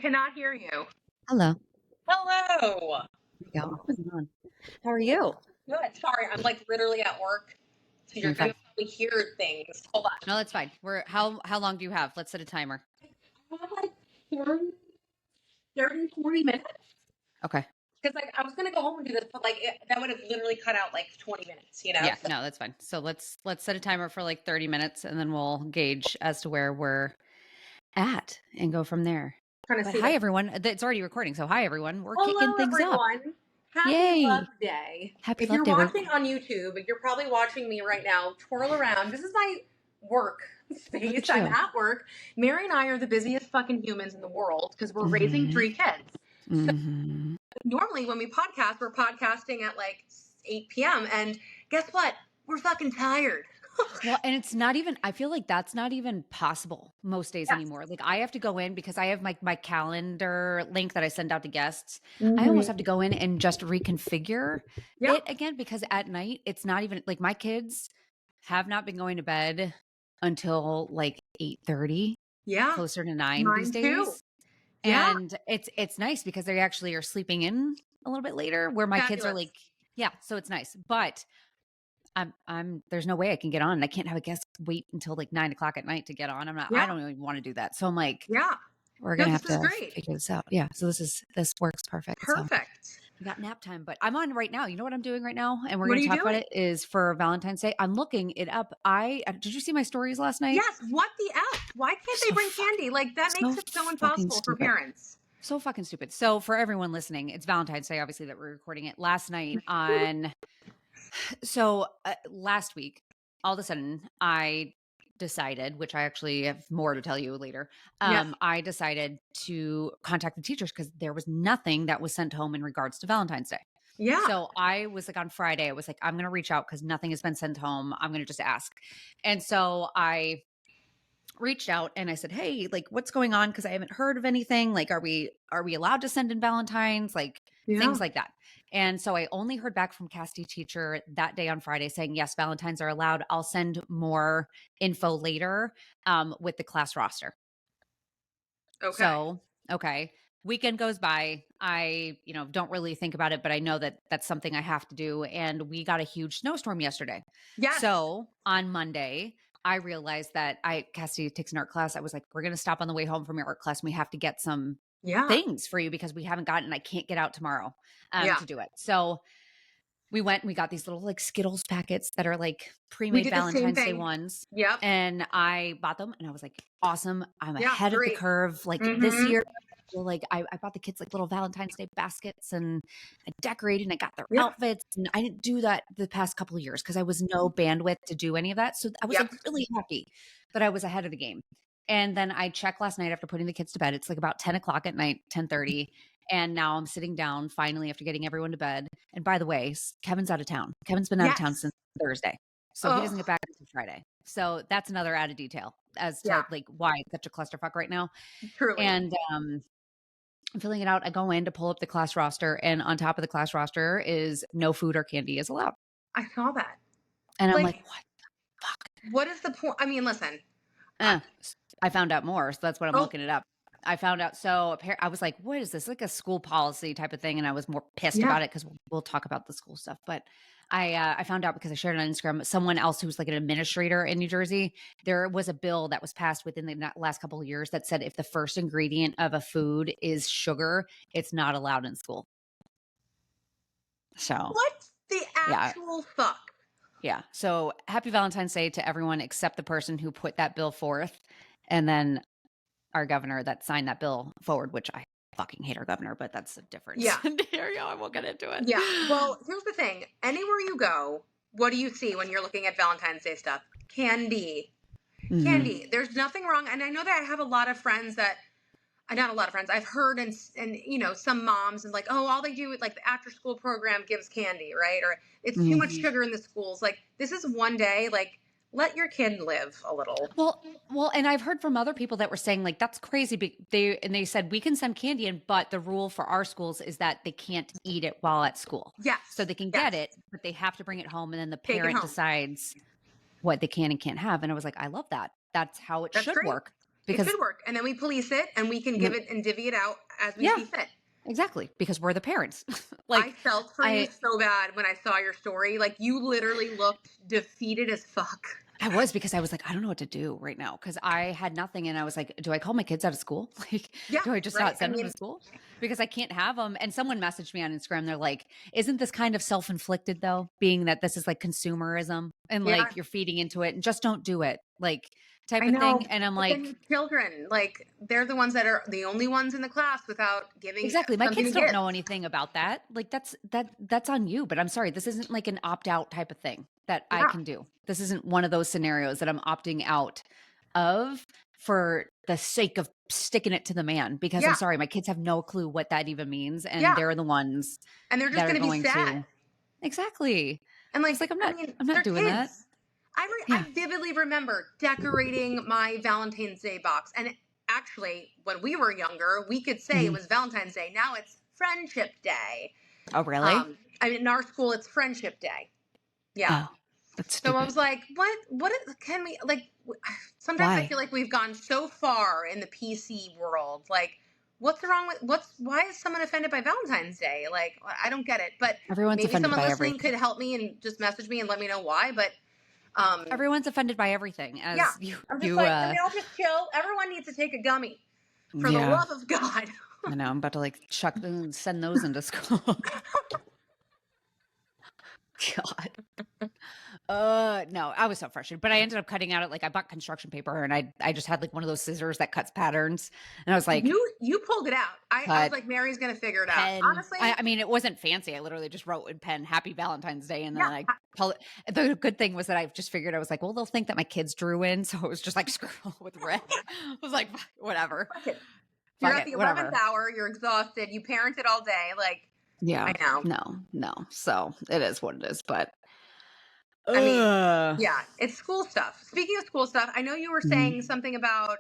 cannot hear you. Hello. Hello. There you go. What's going on? How are you? Good. Sorry, I'm like literally at work, so you're You're gonna fine. probably hear things. Hold on. No, that's fine. How long do you have? Let's set a timer. I have like 40 minutes. Okay. Because like I was gonna go home and do this, but that would have literally cut out like 20 minutes, you know? Yeah, So, no, that's fine. So let's set a timer for like 30 minutes and then we'll gauge as to where we're at and go from there. trying to But see hi that. everyone. It's already recording. So hi everyone. We're kicking Hello, things up. everyone. Happy Love Yay. Day. Happy If Love you're Day. watching on YouTube, you're probably watching me right now twirl around. This is my work Look space. at I'm you. at work. Mary and I are the busiest fucking humans in the world because we're raising Mhm. 3 kids. Mhm. Normally when we podcast, we're podcasting at like 8 p.m. And guess what? We're fucking tired. Well, and it's not even, I feel like that's not even possible most days Yes. anymore. Like I have to go in because I have my calendar link that I send out to guests. I Mhm. almost have to go in and just reconfigure Yep. it again because at night it's not even like my kids have not been going to bed until like 8:30, Yeah. closer to 9 Mine these too. days. Yeah. And it's nice because they actually are sleeping in a little bit later where my kids are Fabulous. like, yeah, so it's nice. But there's no way I can get on. I can't have a guest wait until like 9 o'clock at night to get on. I Yeah. don't even want to do that. So I'm like, Yeah. we're No, going to have this is to great. figure this out. Yeah. So this works perfect. So Perfect. we got nap time, but I'm on right now. You know what I'm doing right now? And we're What going are to you talk about doing? it is for Valentine's Day. I'm looking it up. Did you see my stories last night? Yes. What the F? Why can't they So bring candy? Like that makes it so fucking impossible for stupid. parents. So fucking stupid. So for everyone listening, it's Valentine's Day, obviously, that we're recording it last night on. So last week, all of a sudden, I decided, which I actually have more to tell you later. Yes. I decided to contact the teachers because there was nothing that was sent home in regards to Valentine's Day. Yeah. So I was like on Friday, I was like, I'm going to reach out because nothing has been sent home. I'm going to just ask. And so I reached out and I said, "Hey, like what's going on? Because I haven't heard of anything. Like, are we allowed to send in Valentines? Like Yeah. things like that." And so I only heard back from Cassidy teacher that day on Friday saying, yes, Valentines are allowed. I'll send more info later with the class roster. Okay. So, okay. Weekend goes by. I, don't really think about it, but I know that that's something I have to do. And we got a huge snowstorm yesterday. Yes. So on Monday, I realized that Cassidy takes an art class. I was like, we're going to stop on the way home from your art class. And we have to get some Yeah. things for you because we haven't gotten, I can't get out tomorrow Yeah. to do it. So we went and we got these little like Skittles packets that are like We pre-made did the same Valentine's Day thing. ones. Yep. And I bought them and I was like, awesome. I'm Yeah. ahead of the Great. curve. Like this Mhm. year, like I bought the kids like little Valentine's Day baskets and I decorated and I got their Yeah. outfits. And I didn't do that the past couple of years because I was no bandwidth to do any of that. So I was Yep. like really happy that I was ahead of the game. And then I checked last night after putting the kids to bed. It's like about 10 o'clock at night, 10:30. And now I'm sitting down finally after getting everyone to bed. And by the way, Kevin's out of town. Kevin's been out of town Yes. since Thursday. So he doesn't get Oh. back until Friday. So that's another added detail as to Yeah. like why it's such a clusterfuck right now. Truly. And I'm filling it out. I go in to pull up the class roster, and on top of the class roster is no food or candy is allowed. I saw that. And I'm Like, like, what the fuck? what is the point? I mean, listen. I found out more. So that's what I'm Oh. looking it up. I found out. So I was like, what is this? Like a school policy type of thing. And I was more pissed Yeah. about it because we'll talk about the school stuff. But I found out because I shared it on Instagram, someone else who's like an administrator in New Jersey, there was a bill that was passed within the last couple of years that said if the first ingredient of a food is sugar, it's not allowed in school. So What the actual fuck? yeah. So happy Valentine's Day to everyone except the person who put that bill forth. And then our governor that signed that bill forward, which I fucking hate our governor, but that's a different scenario. I won't get into it. Yeah. Well, here's the thing. Anywhere you go, what do you see when you're looking at Valentine's Day stuff? Candy. Mhm. Candy. There's nothing wrong. And I know that I have a lot of friends that, not a lot of friends, I've heard and some moms and like, oh, all they do with like the after school program gives candy, right? Or it's too much sugar in the schools. Like this is one day, like let your kid live a little. Well, and I've heard from other people that were saying like that's crazy. They said we can send candy in, but the rule for our schools is that they can't eat it while at school. Yes. So they can get it, but they have to bring it home, and then the Take it parent home. decides what they can and can't have. And I was like, I love that. That's how it That's should great. work. It because should work. And then we police it and we can give n- it and divvy it out as we yeah, see fit. exactly, because we're the parents. I Like felt for you I so bad when I saw your story. Like you literally looked defeated as fuck. I was because I was like, I don't know what to do right now because I had nothing. And I was like, do I call my kids out of school? Like, Yeah, do I just right. not I send them to mean, school? Because I can't have them. And someone messaged me on Instagram. They're like, isn't this kind of self inflicted though? Being that this is like consumerism and yeah, like you're feeding into it and just don't do it, like type I of know. thing. And I'm But then your like, children, like they're the ones that are the only ones in the class without giving exactly. My something kids to don't give. know anything about that. Like that's on you, but I'm sorry. This isn't like an opt out type of thing that I Yeah, can do. This isn't one of those scenarios that I'm opting out of for the sake of sticking it to the man because I'm yeah, sorry, my kids have no clue what that even means and yeah. they're the ones And they're just that are going to be going sad. to exactly. And I was like, like, I'm I not mean, I'm not they're doing that. kids. Yeah. I vividly remember decorating my Valentine's Day box. And actually, when we were younger, we could say it Mhm. was Valentine's Day. Now it's Friendship Day. Oh, really? I mean, in our school, it's Friendship Day. Yeah. Oh, that's So I stupid. was like, can we, like, sometimes I Why? feel like we've gone so far in the PC world. Like, why is someone offended by Valentine's Day? Like, I don't get it. But Everyone's maybe offended someone by listening everything. could help me and just message me and let me know why. But, um, Everyone's offended by everything yeah, as you I'm just you like, can we all just chill? Everyone needs to take a gummy for the yeah. love of God. I know. I'm about to like send those into school. God. No, I was so frustrated, but I ended up cutting out it. Like I bought construction paper and I just had like one of those scissors that cuts patterns. And I was like, You pulled it out. I was cut like, Mary's gonna figure it out. pen. Honestly, I mean, it wasn't fancy. I literally just wrote in pen, Happy Valentine's Day. And then yeah. I call it. The good thing was that I just figured I was like, well, they'll think that my kids drew in. So it was just like scribble with red. I was like, whatever. Fuck it. You're Fuck at it. the 11th Whatever. hour. You're exhausted. You parented all day. Like, Yeah. I know. No. So it is what it is. But, I mean, uh, yeah, it's school stuff. Speaking of school stuff, I know you were mhm, saying something about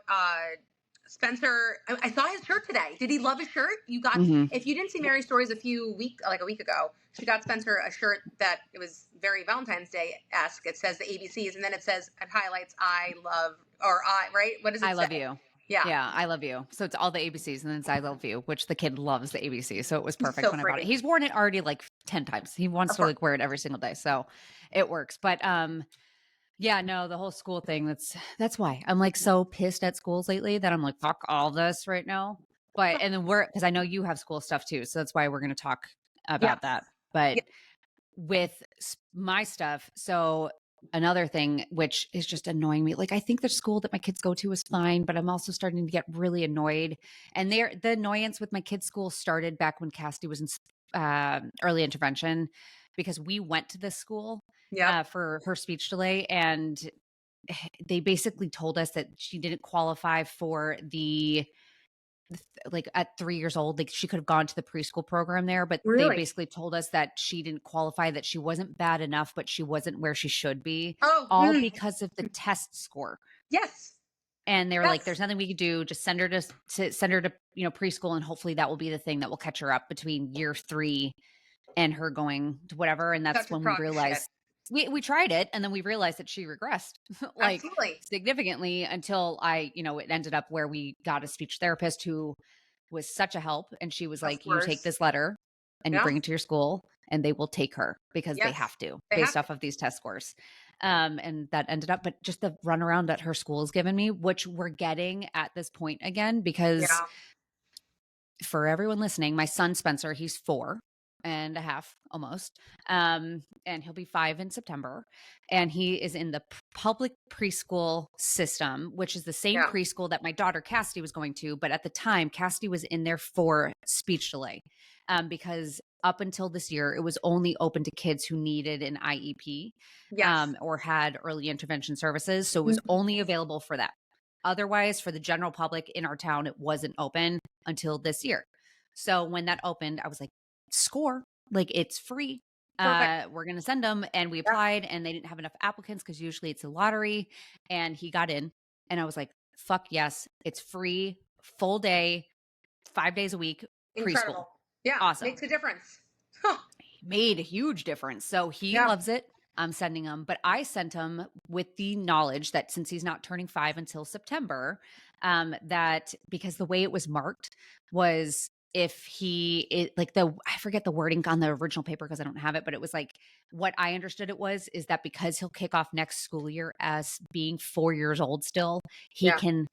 Spencer. I saw his shirt today. Did he love his shirt? You got, mhm. if you didn't see Mary's stories like a week ago, she got Spencer a shirt that it was very Valentine's Day esque. It says the ABCs, and then it says it highlights I love or I right. What does I it love say? you. Yeah, Yeah, I love you. So it's all the ABCs and then it's I love you, which the kid loves the ABC. So it was he's perfect so when I bought it. pretty. He's worn it already like 10 times. He wants Of to course. like wear it every single day. So it works. But yeah, no, the whole school thing, that's why. I'm like so pissed at schools lately that I'm like, fuck all this right now. But and then because I know you have school stuff too. So that's why we're gonna talk Yeah. about that. But Yeah. with my stuff. So another thing which is just annoying me. Like I think the school that my kids go to is fine, but I'm also starting to get really annoyed. And the annoyance with my kids' school started back when Cassidy was in early intervention because we went to this school Yep. for her speech delay and they basically told us that she didn't qualify for the like at 3 years old, like she could have gone to the preschool program there, but they Really? basically told us that she didn't qualify, that she wasn't bad enough, but she wasn't where she should be, Oh, all because of the test score. yes. And they were like, Yes. there's nothing we could do. Just send her to send her to, preschool. And hopefully that will be the thing that will catch her up between year 3 and her going to whatever. And that's Such a when we crock of shit. realized we tried it and then we realized that she regressed like Absolutely. significantly until it ended up where we got a speech therapist who was such a help. And she was Of like, you take course. this letter and you Yeah. bring it to your school and they will take her because they Yes. have to They based have to. off of these test scores. And that ended up, but just the runaround that her school has given me, which we're getting at this point again, because Yeah. for everyone listening, my son Spencer, he's 4.5 almost. And he'll be 5 in September. And he is in the public preschool system, which is the same Yeah. preschool that my daughter Cassidy was going to. But at the time, Cassidy was in there for speech delay because up until this year, it was only open to kids who needed an IEP Yes. or had early intervention services. So it was Mhm. only available for that. Otherwise, for the general public in our town, it wasn't open until this year. So when that opened, I was like, score, like it's free. Perfect. We're going to send them. And we Yeah. applied and they didn't have enough applicants because usually it's a lottery. And he got in. And I was like, fuck yes, it's free, full day, 5 days a week, preschool. Incredible. Yeah. Awesome. Makes a difference. Huh. Made a huge difference. So he Yeah. loves it. sending him. But I sent him with the knowledge that since he's not turning 5 until September, that because the way it was marked was if I forget the wording on the original paper because I don't have it, but it was like what I understood it was is that because he'll kick off next school year as being 4 years old still, he Yeah. can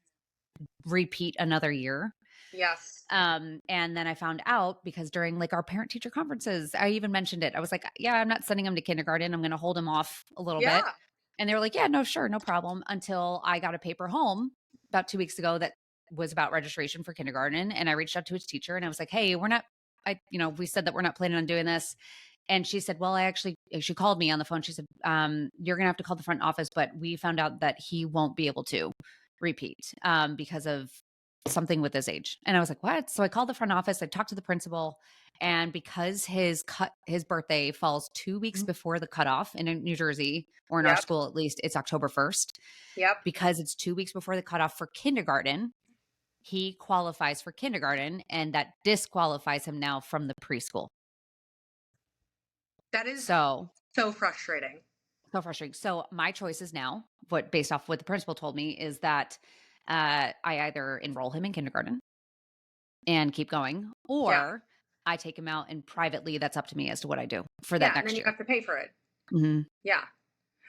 repeat another year. Yes. And then I found out because during like our parent teacher conferences, I even mentioned it. I was like, yeah, I'm not sending him to kindergarten. I'm going to hold him off a little Yeah. bit. And they were like, yeah, no, sure. No problem. Until I got a paper home about 2 weeks ago that was about registration for kindergarten. And I reached out to his teacher and I was like, hey, we said that we're not planning on doing this. And she said, well, she called me on the phone. She said, you're going to have to call the front office, but we found out that he won't be able to repeat because of something with his age. And I was like, what? So I called the front office. I talked to the principal. And because his birthday falls 2 weeks before the cutoff in New Jersey, or in our school, at least, it's October 1st. Yep. Because it's 2 weeks before the cutoff for kindergarten, he qualifies for kindergarten, and that disqualifies him now from the preschool. That is so frustrating. So frustrating. So my choices now, based off what the principal told me, is that I either enroll him in kindergarten and keep going, or I take him out and privately. That's up to me as to what I do for that next and then year. You have to pay for it. Mm-hmm. Yeah.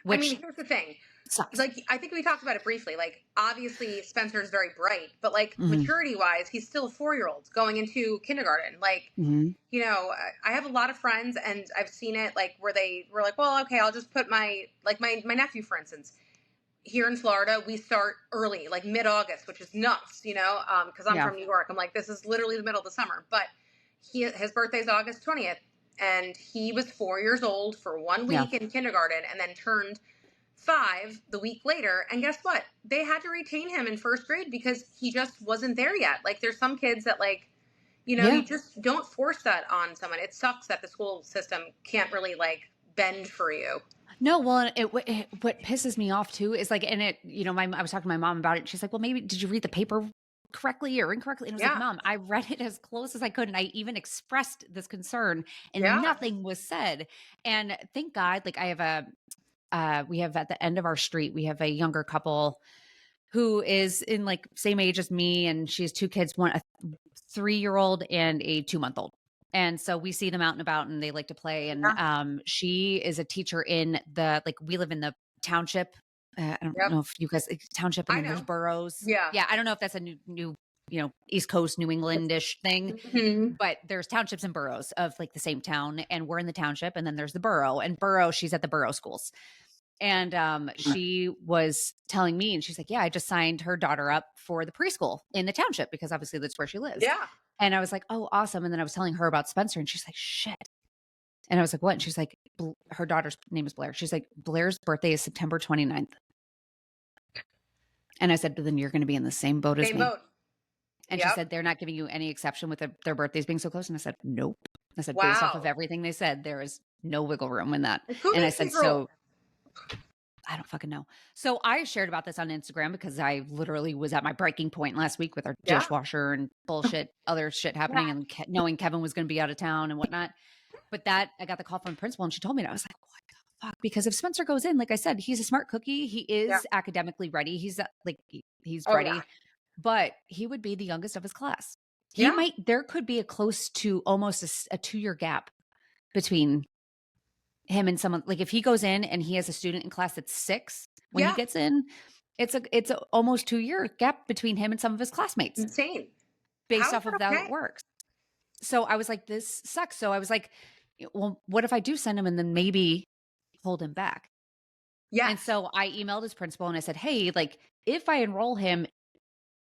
Which, I mean, here's the thing. Sucks. Like, I think we talked about it briefly. Like, obviously, Spencer is very bright, but like Mm-hmm. maturity-wise, he's still a 4-year-old going into kindergarten. Like, Mm-hmm. you know, I have a lot of friends, and I've seen it like where they were like, well, okay, I'll just put my nephew, for instance. Here in Florida, we start early, like mid-August, which is nuts, you know, because I'm from New York. I'm like, this is literally the middle of the summer. But his birthday's August 20th, and he was 4 years old for 1 week in kindergarten, and then turned 5 the week later. And guess what? They had to retain him in first grade because he just wasn't there yet. Like, there's some kids that, like, you know, you just don't force that on someone. It sucks that the school system can't really like bend for you. No, well, what pisses me off too is like, and I was talking to my mom about it. She's like, well, maybe did you read the paper correctly or incorrectly? And I was like, Mom, I read it as close as I could. And I even expressed this concern and nothing was said. And thank God, like we have at the end of our street, we have a younger couple who is in like same age as me. And she has 2 kids, a 3-year-old and a 2-month-old. And so we see them out and about and they like to play. And she is a teacher in we live in the township. I don't know if you guys township and then there's boroughs. Yeah. I don't know if that's a new, East Coast, New Englandish thing, but there's townships and boroughs of like the same town. And we're in the township and then there's the borough, and she's at the borough schools. And she was telling me, and she's like, yeah, I just signed her daughter up for the preschool in the township because obviously that's where she lives. Yeah. And I was like, oh, awesome. And then I was telling her about Spencer and she's like, shit. And I was like, what? And she's like, her daughter's name is Blair. She's like, Blair's birthday is September 29th. And I said, then you're going to be in the same boat as me. And she said, they're not giving you any exception with their birthdays being so close. And I said, nope. I said, based off of everything they said, there is no wiggle room in that. And I said, so I don't fucking know. So I shared about this on Instagram because I literally was at my breaking point last week with our dishwasher and bullshit, other shit happening and knowing Kevin was going to be out of town and whatnot. But I got the call from the principal and she told me that. I was like, what the fuck? Because if Spencer goes in, like I said, he's a smart cookie. He is academically ready. He's ready, but he would be the youngest of his class. There could be a close to almost a 2-year gap between him and someone. Like if he goes in and he has a student in class that's 6 when he gets in, it's a almost 2-year gap between him and some of his classmates. Insane. Based off of how it works. So I was like, this sucks. So I was like, well, what if I do send him and then maybe hold him back? Yeah. And so I emailed his principal and I said, hey, like if I enroll him,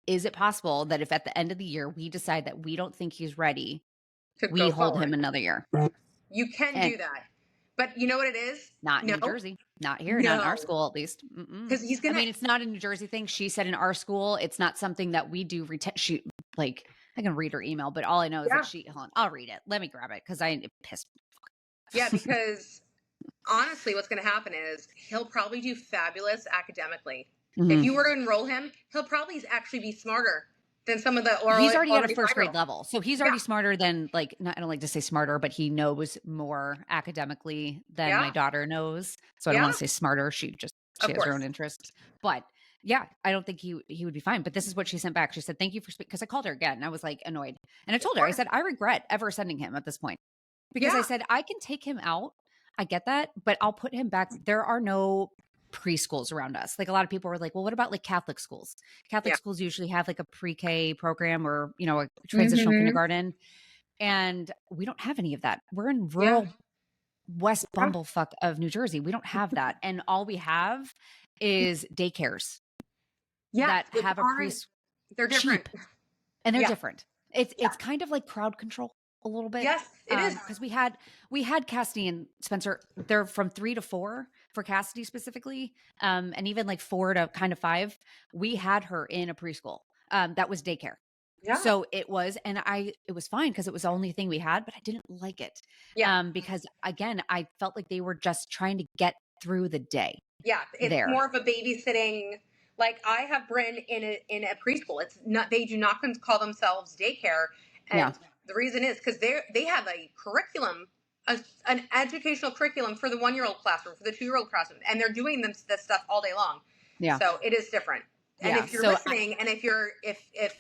is it possible that if at the end of the year we decide that we don't think he's ready, we hold him another year? You can do that. But you know what it is? Not in New Jersey. Not here. Not in our school, at least. Because he's going to... I mean, it's not a New Jersey thing. She said in our school, it's not something that we do. I can read her email, but all I know is that hold on, I'll read it. Let me grab it because I pissed. Yeah, because honestly, what's going to happen is he'll probably do fabulous academically. Mm-hmm. If you were to enroll him, he'll probably actually be smarter than some of the He's already at a already first grade 5-year-olds. level. So he's Yeah, already smarter than like, not, I don't like to say smarter, but he knows more academically than my yeah, daughter knows. So I don't yeah, want to say smarter. She of has her own course. interests. But yeah, I don't think he would be fine. But this is what she sent back. She said, "Thank you for speaking," because I called her again and I was like annoyed. And I Of told her, I course. said, "I regret ever sending him at this point." Because I Yeah, said, "I can take him out. I get that, but I'll put him back. There are no preschools around us." Like a lot of people were like, "Well, what about like Catholic schools?" Catholic yeah. schools usually have like a pre-K program or, a transitional Hmm. kindergarten. And we don't have any of that. We're in Yeah, rural West yeah, Bumblefuck of New Jersey. We don't have that. And all we have is daycares yes, that which have a aren't, they're different. cheap, and they're Yeah, different. It's yeah. kind of like crowd control a little bit. Yes, it is. Because we had Cassidy and Spencer. They're from 3 to 4 for Cassidy specifically, and even like 4 to kind of 5. We had her in a preschool that was daycare. Yeah, So it was fine because it was the only thing we had, but I didn't like it yeah, because again, I felt like they were just trying to get through the day yeah. It's there. more of a babysitting. Like I have Bryn in a preschool. It's not. They do not call themselves daycare, Yeah, and the reason is because they have a curriculum, an educational curriculum for the 1-year-old classroom, for the 2-year-old classroom, and they're doing this stuff all day long. yeah, So it is different. And yeah. if you're listening, and if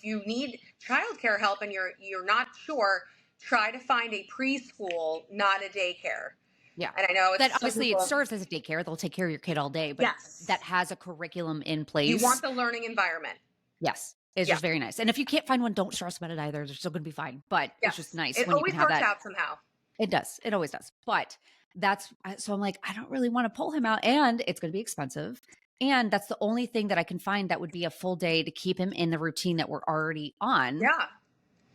you need childcare help and you're not sure, try to find a preschool, not a daycare. Yeah. And I know That it's some obviously it people. serves as a daycare. They'll take care of your kid all day, but Yes, that has a curriculum in you place. want the learning environment. Yes. It's Yeah. just very nice. And if you can't find one, don't stress about it either. They're still going to be fine. But it's just Yes, nice it when you always can have works that. out somehow. It does. It always does. But so I'm like, I don't really want to pull him out and it's going to be expensive. And that's the only thing that I can find that would be a full day to keep him in the routine that we're already on. Yeah.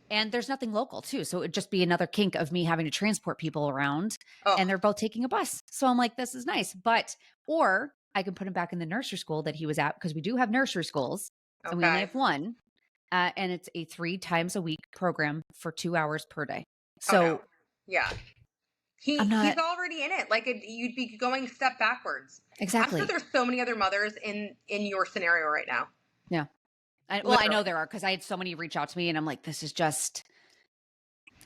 And there's nothing local too. So it'd just be another kink of me having to transport people around Oh, and they're both taking a bus. So I'm like, this is nice. Or I can put him back in the nursery school that he was at because we do have nursery schools and we only okay. have one. And it's a 3 times a week program for 2 hours per day. Oh no. So Yeah. I'm He's not already in it. Like you'd be going step backwards. I'm sure exactly. there's so many other mothers in your scenario right now. Yeah. I know Literally. there are because I had so many reach out to me and I'm like, this is just,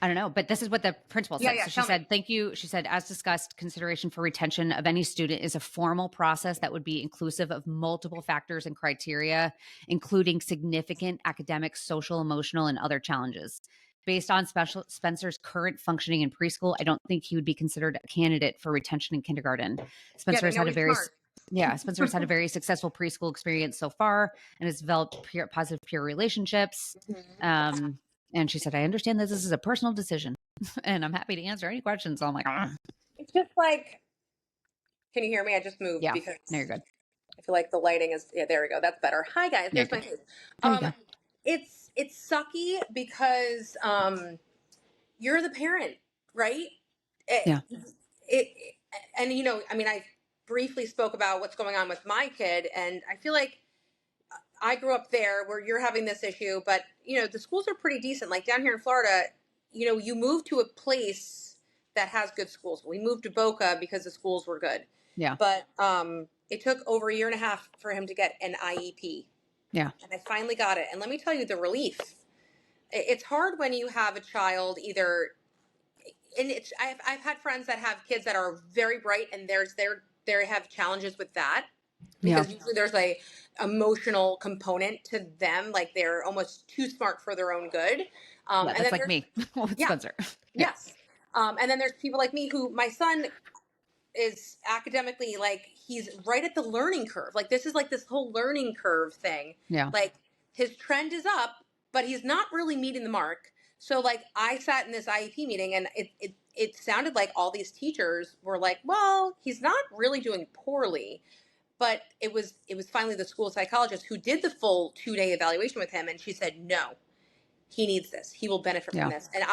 I don't know, but this is what the principal Yeah, said. yeah. So she Tell me. said, thank you. She said, as discussed, consideration for retention of any student is a formal process that would be inclusive of multiple factors and criteria, including significant academic, social, emotional, and other challenges. Based on Spencer's current functioning in preschool, I don't think he would be considered a candidate for retention in kindergarten. Yeah, Spencer they has know had a he's very smart. Spencer has had a very successful preschool experience so far and has developed positive peer relationships. Mhm. Um, and she said, I understand that this is a personal decision and I'm happy to answer any questions. So I'm like, "Ugh." It's just like, can you hear me? I just moved Yeah, because no, you're good. I feel like the lighting is. Yeah, there we go. That's better. Hi guys. There you There's go. my face. There you Um, go. it's sucky because you're the parent, right? It, Yeah. it and I mean, I briefly spoke about what's going on with my kid, and I feel like I grew up there where you're having this issue, but the schools are pretty decent. Like down here in Florida, you move to a place that has good schools. We moved to Boca because the schools were good, Yeah. but it took over a year and a half for him to get an IEP, Yeah. and I finally got it. And let me tell you, the relief. It's hard when you have a child either, and I've had friends that have kids that are very bright, and they have challenges with that Yeah. because usually there's a emotional component to them, like they're almost too smart for their own good. Yeah. And That's then like there's me with yeah, Spencer. Yeah. yes. And then there's people like me who my son is academically like he's right at the learning curve. Like this is like this whole learning curve thing. Yeah. Like his trend is up, but he's not really meeting the mark. So like I sat in this IEP meeting and it sounded like all these teachers were like, well, he's not really doing poorly. But it was finally the school psychologist who did the full 2-day evaluation with him, and she said, no, he needs this. He will benefit from Yeah. this. And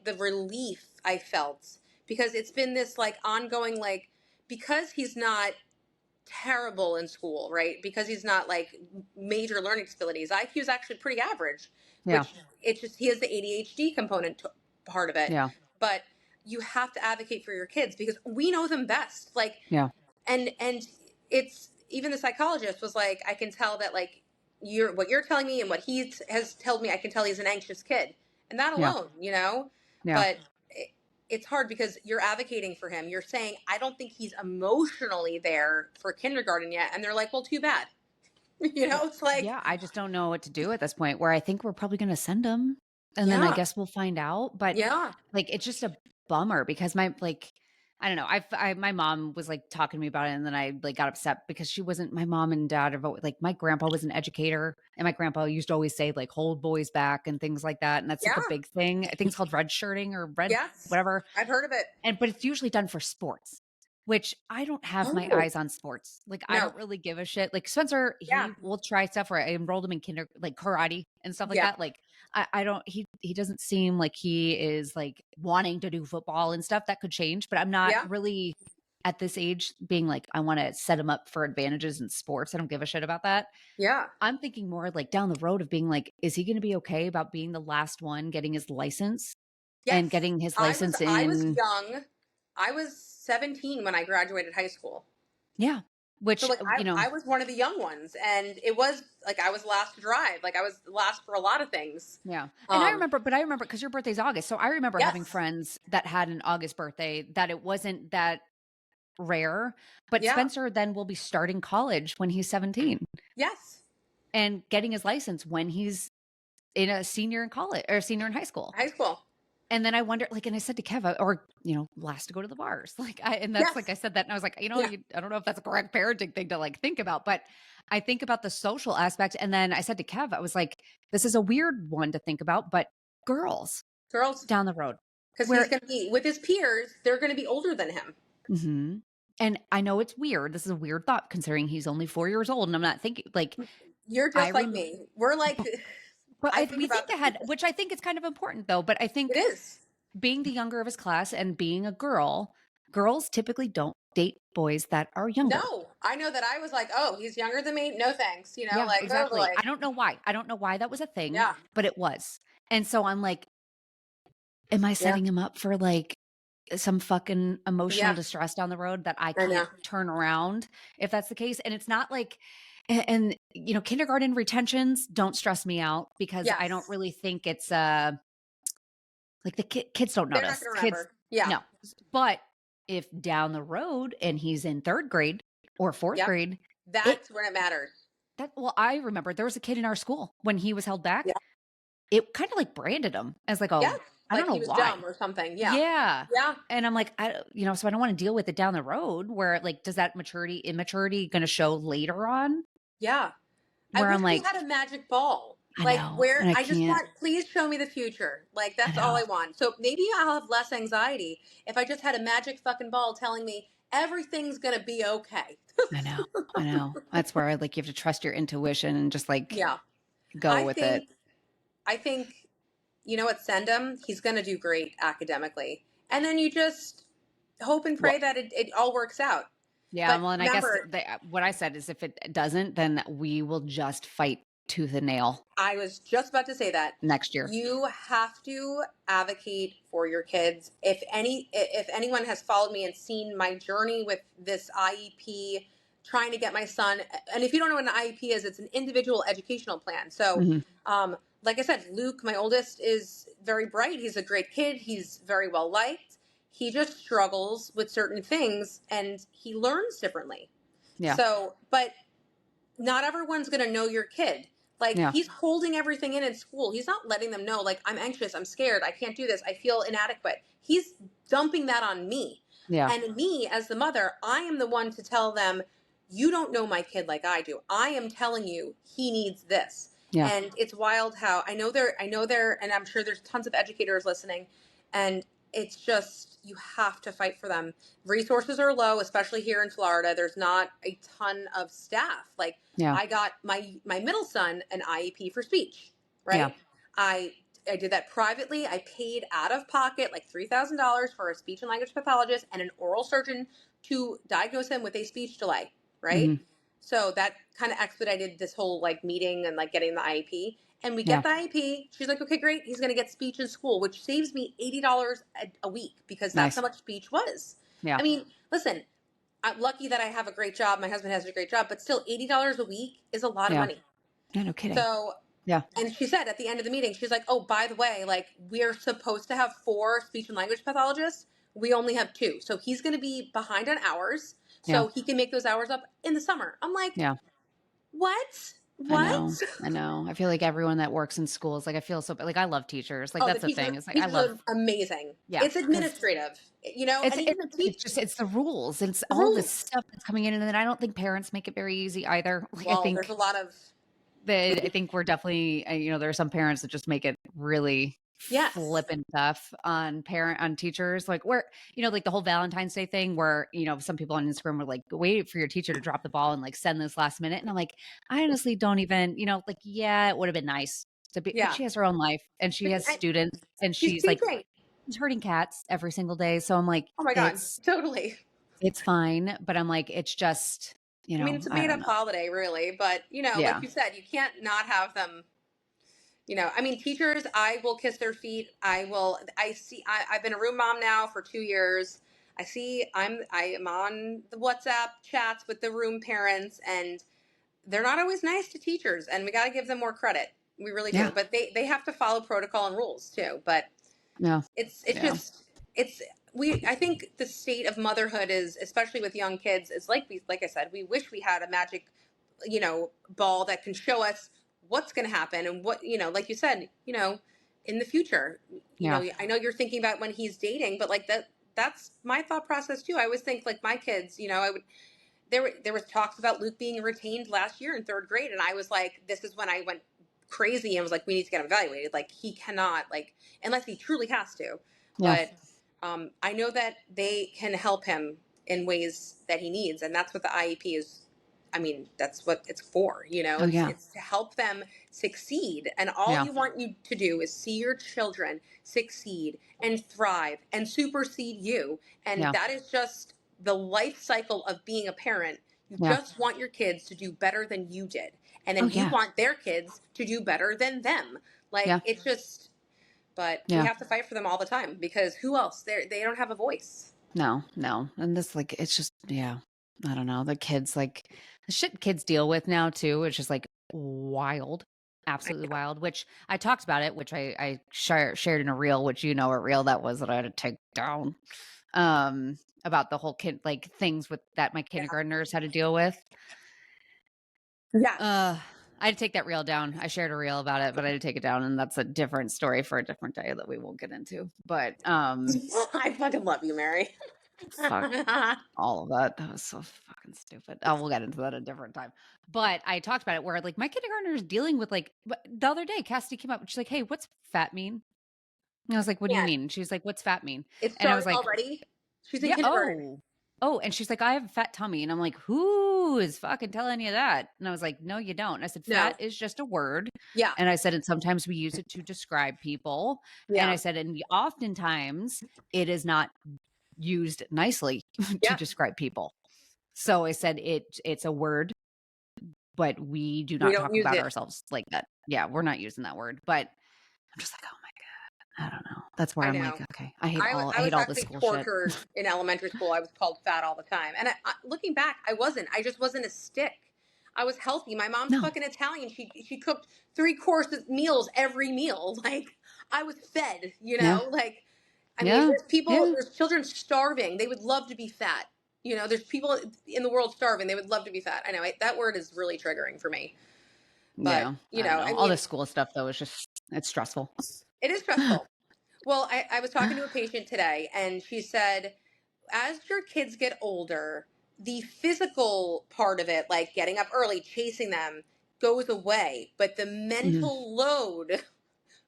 the relief I felt, because it's been this like ongoing, like, because he's not terrible in school, right? Because he's not like major learning disabilities. IQ is actually pretty average, Yeah. which it's just, he has the ADHD component part of it. Yeah. But you have to advocate for your kids because we know them best. Like, Yeah. and it's even the psychologist was like, I can tell that like what you're telling me and what he has told me, I can tell he's an anxious kid, and that Yeah. alone, you know. Yeah. But it's hard because you're advocating for him. You're saying I don't think he's emotionally there for kindergarten yet, and they're like, well, too bad. You know, it's like, Yeah, I just don't know what to do at this point where I think we're probably going to send him and then I yeah, guess we'll find out. But yeah, like, it's just a bummer because I don't know. My mom was like talking to me about it and then I like got upset because she wasn't, my mom and dad are like, my grandpa was an educator and my grandpa used to always say like, hold boys back and things like that. And that's like a yeah, big thing. I think it's called red shirting or red, yes, whatever. I've heard of it. But it's usually done for sports, which I don't have my Oh eyes on sports. Like, I no, don't really give a shit. Like Spencer, yeah, he will try stuff where I enrolled him in like karate and stuff like yeah, that. Like, I don't, he doesn't seem like he is like wanting to do football and stuff. That could change, but I'm not yeah, really at this age being like, I want to set him up for advantages in sports. I don't give a shit about that. yeah. I'm thinking more like down the road of being like, is he going to be okay about being the last one getting his license and Yes, getting his I was license I was in, young. I was 17 when I graduated high school. yeah, So which, like I was one of the young ones, and it was like I was last to drive. Like I was last for a lot of things. yeah. And Um, I remember because your birthday's August. So I remember having yes, friends that had an August birthday that it wasn't that rare. But yeah, Spencer then will be starting college when he's 17 yes, and getting his license when he's in a senior in college or senior in high school. high school. And then I wonder, like, and I said to Kev, or, last to go to the bars. And that's like, Yes, I said that and I was like, yeah, I don't know if that's a correct parenting thing to like think about, but I think about the social aspect. And then I said to Kev, I was like, this is a weird one to think about, but girls girls, down the road because he's where, going to be with his peers. They're going to be older than him. mhm. And I know it's weird. This is a weird thought considering he's only 4 years old. And I'm not thinking like, You're I just like remember, me. We're like, but I think we think about the ahead, future. which I think is kind of important though. But I It think is. being the younger of his class and being a girl, girls typically don't date boys that are younger. No, I know that I was like, oh, he's younger than me. No thanks. You know, Yeah, like oh exactly. boy, I don't know why. I don't know why that was a thing, yeah, but it was. And so I'm like, am I yeah, setting him up for like some fucking emotional yeah. distress down the road that I I can't know. turn around if that's the case? And it's not like, and kindergarten retentions don't stress me out because I don't Yes, really think it's like the kids don't they're not notice. going to Kids, remember. Yeah, no. But if down the road and he's in third grade or fourth yep. grade, it That's when it matters. well, I remember there was a kid in our school when he was held back. Yeah. It kind of like branded him as like Yes. I don't Like know he was dumb why. or something. Yeah. Yeah. Yeah. And I'm like, so I don't want to deal with it down the road where like, does that immaturity going to show later on Yeah. I where wish I'm we like, had a magic ball. I Like know. where And I I just can't, want, please show me the future. Like I that's all I know. want. So maybe I'll have less anxiety if I just had a magic fucking ball telling me everything's going to be okay. I know. I know. That's where like, you have to trust your intuition and just like Yeah. go I with it. think, I think, you know what, send him. He's going to do great academically. And then you just hope and Well, pray that it all works out. yeah. But Well, and I guess remember, what I said is if it doesn't, then we will just fight tooth and nail I was just about to say that next year. you have to advocate for your kids. If anyone has followed me and seen my journey with this IEP, trying to get my son, and if you don't know what an IEP is, it's an individual educational plan. So, Hmm. like I said, Luke, my oldest, is very bright. He's a great kid. He's very well liked. He just struggles with certain things, and he learns differently. Yeah. So, but not everyone's going to know your kid. Like Yeah. he's holding everything in school. He's not letting them know like I'm anxious, I'm scared, I can't do this, I feel inadequate. He's dumping that on me. Yeah. And me as the mother, I am the one to tell them you don't know my kid like I do. I am telling you he needs this. Yeah. And it's wild how I know there and I'm sure there's tons of educators listening and it's just you have to fight for them. Resources are low, especially here in Florida. There's not a ton of staff. Like Yeah. I got my middle son an IEP for speech, Yeah. right? I did that privately. I paid out of pocket like $3,000 for a speech and language pathologist and an oral surgeon to diagnose him with a speech delay, right? Hmm. So that kind of expedited this whole like meeting and like getting the IEP. And we Yeah. get the IEP. She's like, okay, great. He's going to get speech in school, which saves me $80 a week because that's Nice. how much speech was. Yeah. I mean, listen, I'm lucky that I have a great job. My husband has a great job, but still $80 a week is a lot of Yeah. money. Yeah, no kidding. So, Yeah. and she said at the end of the meeting, she's like, oh, by the way, like we're supposed to have 4 speech and language pathologists. We only have 2. So he's going to be behind on hours. Yeah. So he can make those hours up in the summer. I'm like, Yeah. what? I What? know. I know. I feel like everyone that works in schools, like I feel so like I love teachers. Like Oh, the that's the thing. It's like I teachers love are amazing. yeah, It's because administrative, it's and it, even the it's just it's the rules. It's the all this rules. stuff that's coming in, and then I don't think parents make it very easy either. Like Well, there's a lot of I think we're definitely there are some parents that just make it really yes, flippin' tough on teachers. Like where like the whole Valentine's Day thing where some people on Instagram were like, wait for your teacher to drop the ball and like send this last minute, and I'm like, I honestly don't even like yeah, it would have been nice to be, but yeah. she has her own life and she But has students and she's she's like teaching. she's hurting cats every single day. So I'm like, Oh my god, totally. it's fine, but I'm like, it's just I mean, it's a I made don't up know. holiday, really. But like Yeah, you said, you can't not have them. I mean, teachers, I will kiss their feet. I will. I see. I've been a room mom now for 2 years. I am on the WhatsApp chats with the room parents, and they're not always nice to teachers, and we got to give them more credit. We really do. yeah, But they have to follow protocol and rules too. But yeah, it's yeah, just it's we I think the state of motherhood is, especially with young kids, is like I said, we wish we had a magic ball that can show us what's going to happen and what like you said, in the future. yeah, I know you're thinking about when he's dating, but like that's my thought process too. I always think like my kids, I would there was talks about Luke being retained last year in 3rd grade, and I was like, this is when I went crazy and was like, we need to get him evaluated. Like he cannot, like, unless he truly has to. yeah. But I know that they can help him in ways that he needs, and that's what the IEP is. I mean, that's what it's for. Oh yeah, It's to help them succeed, and all yeah, you want you to do is see your children succeed and thrive and supersede you, and yeah, that is just the life cycle of being a parent. You yeah. just want your kids to do better than you did, and Oh then you yeah, want their kids to do better than them. Like yeah, it's just, but we yeah. have to fight for them all the time because who else? They don't have a voice. No, no. And this like it's just yeah. I don't know. The kids like the shit kids deal with now too, it's just like wild. I Absolutely know. wild. Which I talked about it, which I shared in a reel, which what reel that was that I had to take down. About the whole kid like things with that my Yeah. kindergartners had to deal with. Yes. Uh I had to take that reel down. I shared a reel about it, but I had to take it down, and that's a different story for a different day that we won't get into. But I fucking love you, Mary. fuck all of that. That was so fucking stupid. Oh, we'll get into that a different time. But I talked about it where like my kindergartner is dealing with like the other day, Cassidy came up and she's like, "Hey, what's fat mean?" And I was like, "What do you Yeah. mean?" She's like, "What's fat mean?" It And I was started like, already. She's in "Yeah, kindergarten. oh," and she's like, "I have a fat tummy," and I'm like, "Who is fucking telling you that?" And I was like, "No, you don't." And I said, No. "Fat is just a word," Yeah. and I said, "And sometimes we use it to describe people," and I Yeah. said, "And oftentimes it is not used nicely to Yeah. describe people." So I said it's a word, but we do We not don't talk use about it. ourselves like that. Yeah, we're not using that word. But I'm just like, oh my God, I don't know. That's where I I'm like, know. okay, I I was hate all this actually school shit. tortured in elementary school. I was called fat all the time. And looking back, I wasn't. I just wasn't a stick. I was healthy. My mom's No. fucking Italian. She cooked 3 course meals every meal. Like I was fed, Yeah. Like I mean, Yeah. Yeah. there's children starving. They would love to be fat. There's people in the world starving. They would love to be fat. I know that word is really triggering for me. But, Yeah. I don't I know. All mean, this school stuff though is just it's stressful. it is stressful. Well, I was talking to a patient today, and she said, as your kids get older, the physical part of it, like getting up early, chasing them, goes away. But the Mhm. mental load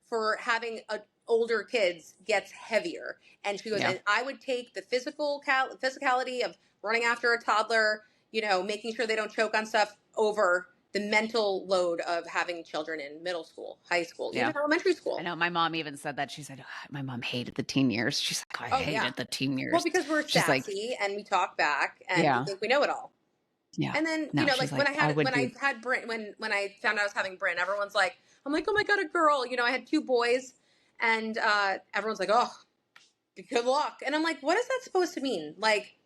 for having older kids gets heavier. And she goes, Yeah. and I would take the physicality of running after a toddler, making sure they don't choke on stuff over the mental load of having children in middle school, high school, Yeah. even elementary I school. know my mom even said that. She said, my mom hated the teen years. She's like, I Oh yeah. hated the teen Well, years. because we're She's like, sassy and we talk back and we yeah. think we know it all. Yeah. And then, No, she's like like, I would when do I had Bryn, when I found out I was having Bryn, everyone's like, I'm like, oh my God, a girl. I had 2 boys, and everyone's like, oh, good luck. And I'm like, what is that supposed to mean? Like,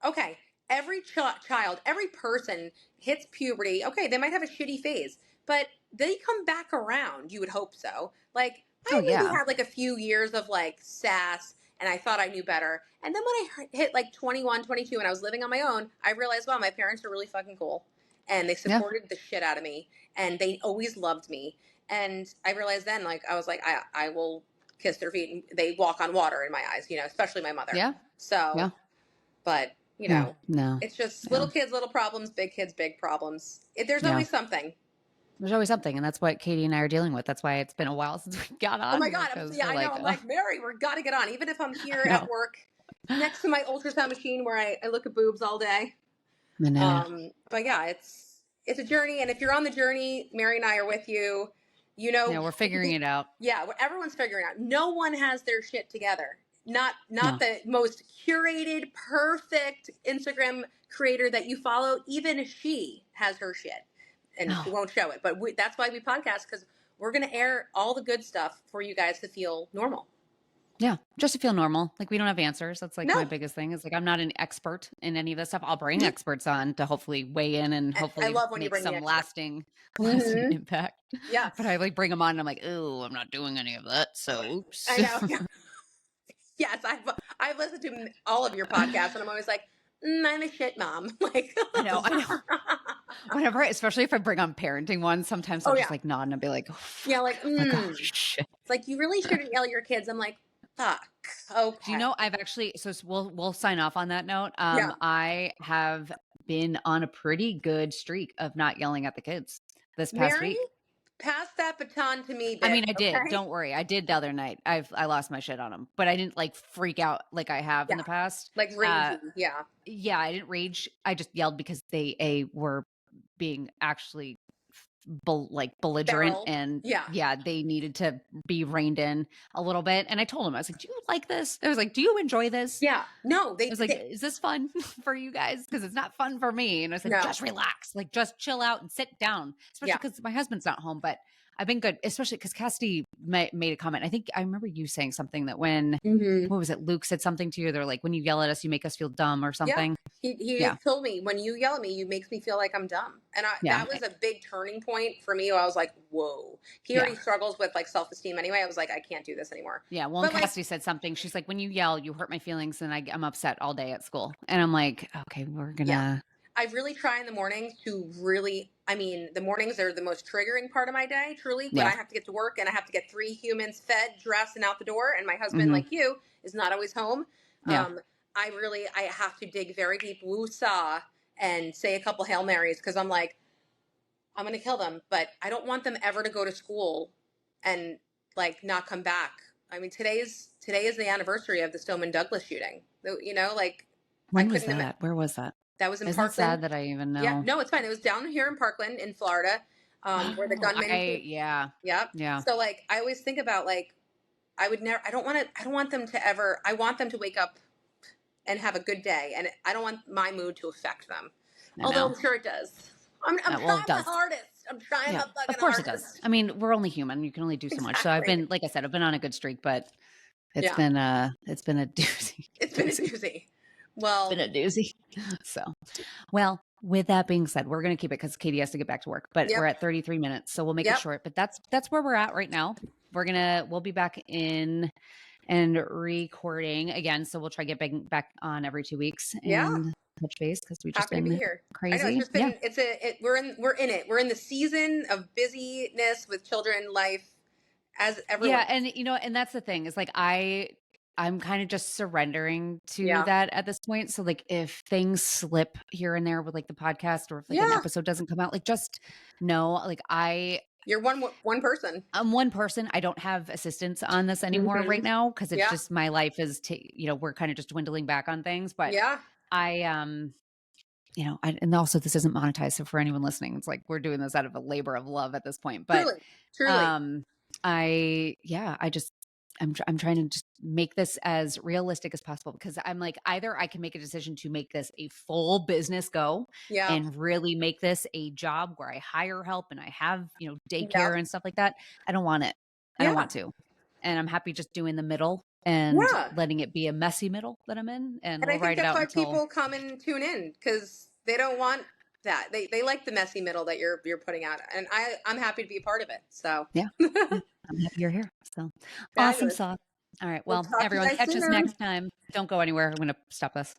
okay, every child, every person hits puberty. Okay, they might have a shitty phase, but they come back around. You would hope so. Like Oh I maybe yeah. had like a few years of like sass and I thought I knew better. And then when I hit like 21, 22, and I was living on my own, I realized, wow, my parents are really fucking cool. And they Yeah. supported the shit out of me. And they always loved me. And I realized then, like, I was like, I will kiss their feet. And they walk on water in my eyes, especially my mother. Yeah. So, Yeah. but, Yeah. No. it's just Yeah. little kids, little problems, big kids, big problems. There's Yeah. always something. There's always something, and that's what Katie and I are dealing with. That's why it's been a while since we got Oh on my God. because Yeah, we're I know. like, I'm oh, like, Mary, we're got to get on. Even if I'm here I at know. work next to my ultrasound machine where I look at boobs all day. I know. But yeah, it's a journey. And if you're on the journey, Mary and I are with you. Yeah, we're figuring it out. Yeah, everyone's figuring out. No one has their shit together. Not No. the most curated, perfect Instagram creator that you follow. Even she has her shit, and she No. won't show it. But that's why we podcast, because we're gonna air all the good stuff for you guys to feel normal. Yeah, just to feel normal. Like we don't have answers. That's like my No, biggest thing is like I'm not an expert in any of this stuff. I'll bring Mhm. experts on to hopefully weigh in and I hopefully love when you make bring the some extra. lasting Mm-hmm. impact. Yes, But I like bring them on and I'm like, oh, I'm not doing any of that. So I oops. know. Yes, I've listened to all of your podcasts, and I'm always like, I'm a shit mom. Like, I know, I know. Whenever, especially if I bring on parenting ones, sometimes I'll oh just yeah, like nod and I'll be like, oh, yeah, fuck. like, Like, oh shit. it's like you really shouldn't yell at your kids. I'm like, fuck. Do you Okay. know I've actually we'll sign off on that note. Yeah, I have been on a pretty good streak of not yelling at the kids this past Mary, week. pass that baton to me, I bitch. mean, I did. Okay. Don't worry. I did the other night. I lost my shit on them, but I didn't like freak out like I have in Yeah, the past. like ragey. Yeah, Yeah, I didn't rage. I just yelled because they were being actually like belligerent feral. and Yeah, yeah, they needed to be reined in a little bit. And I told him, I was like, do you like this? I was like, do you enjoy this? yeah. No, I was like, is this fun for you guys? Because it's not fun for me. And I said, no. just relax, like just chill out and sit down, especially Yeah. because my husband's not home. But I've been good, especially because Cassidy made a comment. I think I remember you saying something that when, Mm-hmm. what was it? Luke said something to you. They're like, when you yell at us, you make us feel dumb or Yeah. something. He Yeah. told me, when you yell at me, you makes me feel like I'm dumb. And Yeah. that was a big turning point for me. I was like, whoa. He Yeah. already struggles with like self-esteem anyway. I was like, I can't do this anymore. Yeah. Well, and But like, Cassidy said something. She's like, when you yell, you hurt my feelings and I'm upset all day at school. And I'm like, okay, we're going yeah, to, I really try in the mornings to really, I mean, the mornings are the most triggering part of my day, truly, when I yeah. have to get to work and I have to get 3 humans fed, dressed, and out the door. And my husband, Hmm. like you, is not always home. Yeah. I have to dig very deep, woo-saw, and say a couple Hail Marys, because I'm like, I'm going to kill them, but I don't want them ever to go to school and like not come back. I mean, today is the anniversary of the Stoneman Douglas shooting. Like I When was couldn't. that? Where was that? That was in Isn't it Parkland. sad that I even Yeah, know? no, it's fine. It was down here in Parkland, in Florida, where the Oh, gunman. yeah. Yep. Yeah. So like, I always think about like, I would never. I don't want to. I don't want them to ever. I want them to wake up and have a good day, and I don't want my mood to affect them. I Although know. I'm sure it does. I'm Well, trying it my does. hardest. I'm trying Yeah. my Of fucking course it does. hardest. I mean, we're only human. You can only do so much. So I've Exactly. been, like I said, I've been on a good streak, but it's Yeah. been a doozy. It's been a doozy. Well, Been a doozy. So, well, with that being said, we're going to keep it because Katie has to get back to work, but yep. we're at 33 minutes. So we'll make Yep. it short, but that's where we're at right now. We'll be back in and recording again. So we'll try to get back on every 2 weeks Yeah. and touch base because we've just Happy to be been here. crazy. I know, it's just Yeah. been, we're in it. We're in the season of busyness with children, life, as everyone. Yeah. And and that's the thing is like, I'm kind of just surrendering to Yeah. that at this point. So like if things slip here and there with like the podcast or if like an Yeah. episode doesn't come out, like just know, like You're one person. I'm one person. I don't have assistance on this anymore Mhm. right now because it's Yeah. just my life is we're kind of just dwindling back on things. But Yeah. I and also this isn't monetized. So for anyone listening, it's like we're doing this out of a labor of love at this point. But Truly. I'm trying to just make this as realistic as possible because I'm like, either I can make a decision to make this a full business go Yeah. and really make this a job where I hire help and I have, daycare Yeah. and stuff like that. I don't want it. I don't want to. And I'm happy just doing the middle and letting it be a messy middle that I'm in. And And I we'll think ride it that's out why until people come and tune in, because they don't want that. They like the messy middle that you're putting out, and I'm happy to be a part of it. So Yeah. Yeah. I'm happy you're here. So awesome fabulous. sauce. All right. We'll Well, talk to you everyone guys catch us soon. next time. Don't go anywhere. I'm going to stop us.